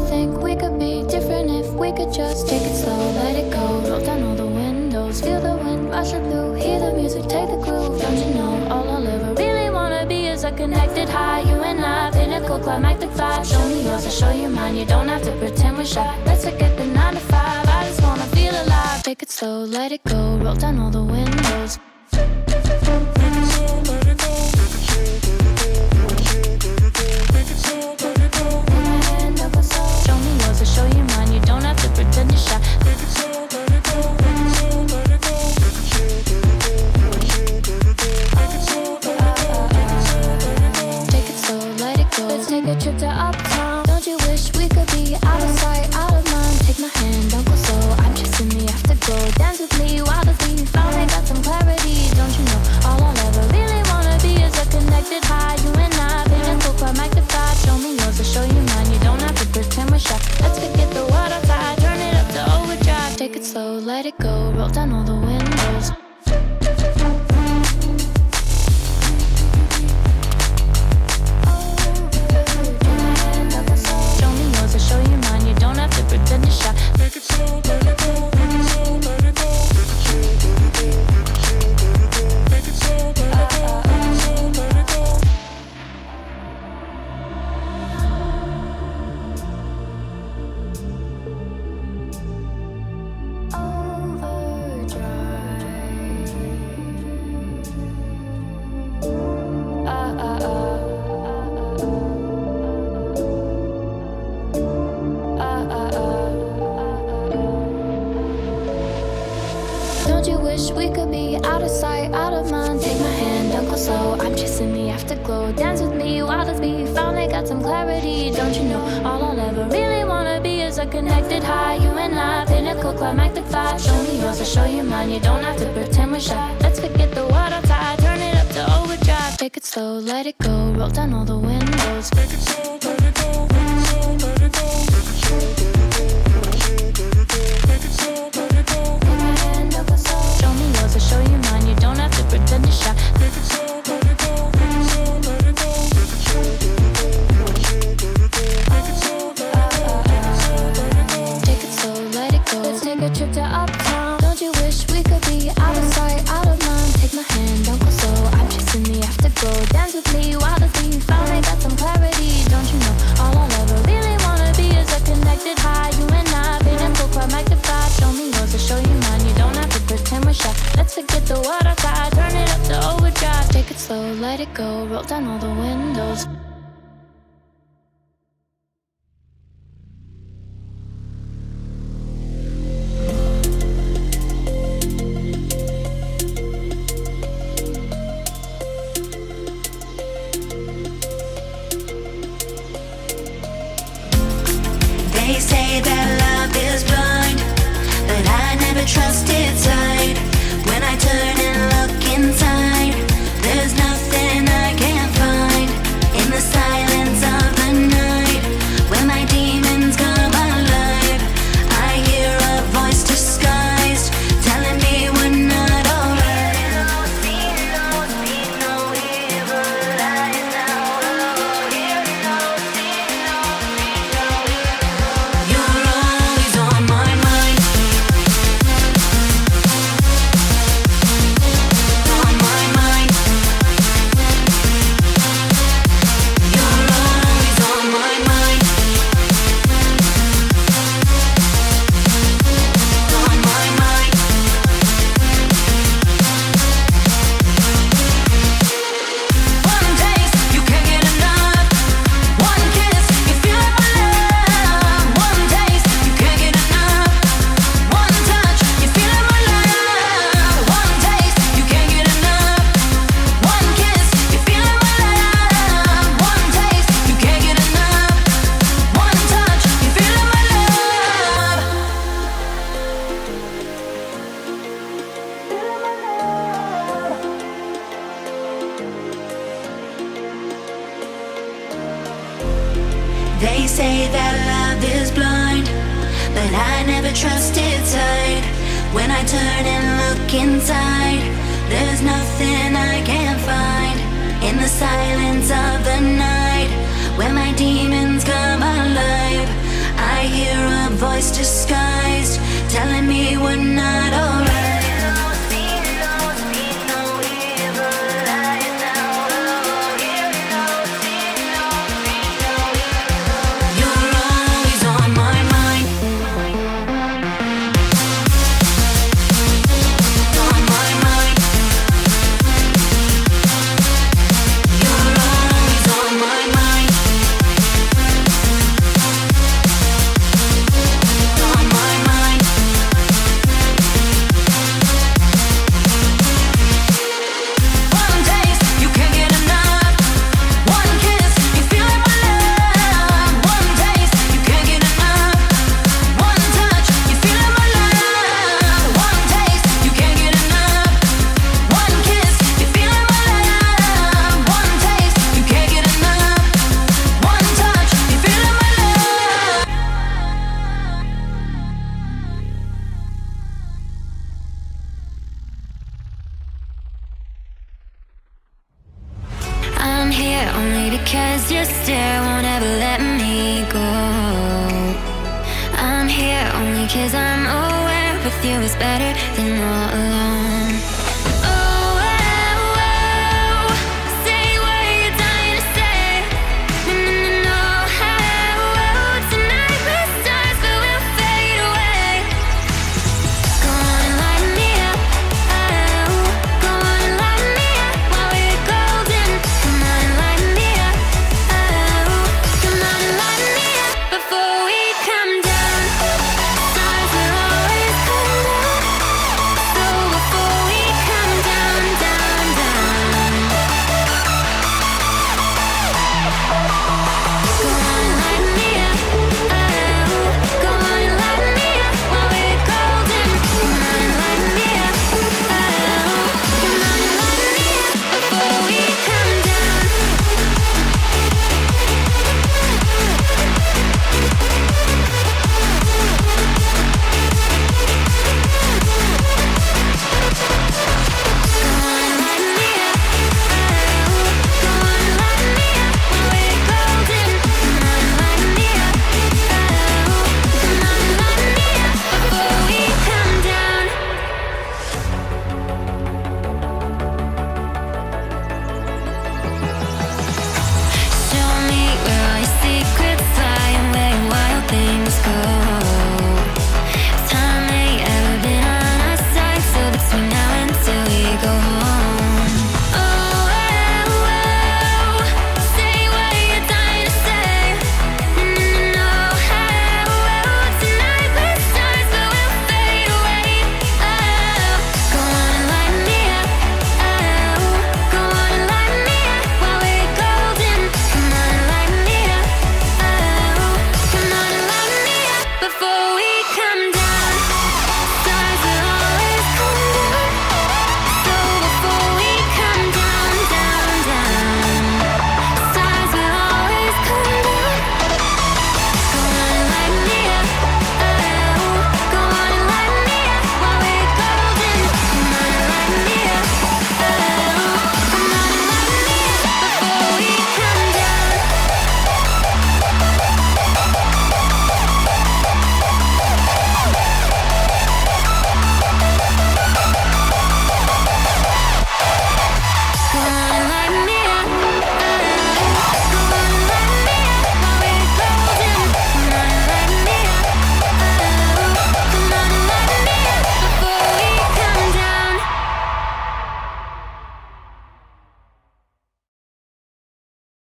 think we could be different if we could just take it slow, let it go. Roll down all the windows, feel the wind rushing through, hear the music, take the groove. Don't you know all I'll ever really wanna be is a connected high. You and I, pinnacle, climactic vibe. Show me yours, I'll show you mine. You don't have to pretend we're shy. Let's forget the 9 to 5. I just wanna feel alive. Take it slow, let it go. Roll down all the windows. Show me yours, I'll show you mine. You don't have to pretend you're shy. Take it slow, let it go. Let's take a trip to uptown. Don't you wish we could be out of sight, out of mind? Take my hand, don't go slow. I'm chasing the afterglow. Dance with me while the beat finally got some clarity. Don't you know all I'll ever really wanna be is a connected high. You and I, pinnacle, climactic vibe. Show me yours, I'll show you mine. You don't have to pretend we're shy. Let's forget the world outside, turn it up to overdrive. Take it slow, let it go. Roll down all the windows. Show you mine, you don't have to pretend you're shy. Take it slow, let it go. Take it slow, let it go. Take it slow, let it go. Take it slow, let it go. Don't you wish we could be out of sight, out of mind? Take my hand, don't go slow. I'm chasing the afterglow. Dance with me while the beat finally got some clarity. Don't you know all I'll ever really wanna be is a connected high. You and I, pinnacle, climactic vibe. Show me yours, I'll show you mine. You don't have to pretend we're shy. Let's forget the world outside, turn it up to overdrive. Take it slow, let it go. Roll down all the windows. Take it slow, let it go. Take it slow, let it go. Take it slow, let it go. Take my hand, don't go slow. Show me yours, I'll show you mine. You don't have to pretend you're shy. Take it slow, let it go. Take it slow, let it go. Take it slow, take it slow, let it go. Let's take a trip to uptown. Don't you wish we could be out of sight, out of mind? Take my hand, don't go slow. I'm chasing the afterglow. Dance with me while the beat finally got some clarity. Don't you know all I'll ever really wanna be is a connected high. You and I, pinnacle, climactic vibe. Show me yours, I'll show you mine. You don't have to pretend we're shy. Let's forget the world outside, turn it up to overdrive. Take it slow, let it go. Roll down all the windows. They say that love is blind, but I never trusted sight. When I turn and look inside, there's nothing I can't find. In the silence of the night, when my demons come alive, I hear a voice disguised, telling me we're not alright. See no evil lies now. Hear no, see no, see no evil. You're always on my mind. On my mind. You're always on my mind. On my mind. One taste, you can't get enough. One kiss, you feel like my love. One taste, you can't get enough. One touch, you feel like my love. One taste, you can't get enough. One kiss, you feel like my love. One taste, you can't get enough. One touch, you feel like my love. They say that love is blind, but I never trusted sight. When I turn and look inside, there's nothing I can't find. In the silence of the night, when my demons come alive, 'cause I'm aware with you is better than all alone. Oh, oh, oh, say what you're dying to say. No, no, no, no. Oh, oh, tonight we're stars, but we'll fade away. Go on and light me up. Oh, go on and light me up while we're golden. Come on and light me up. Oh, come on and light me up before we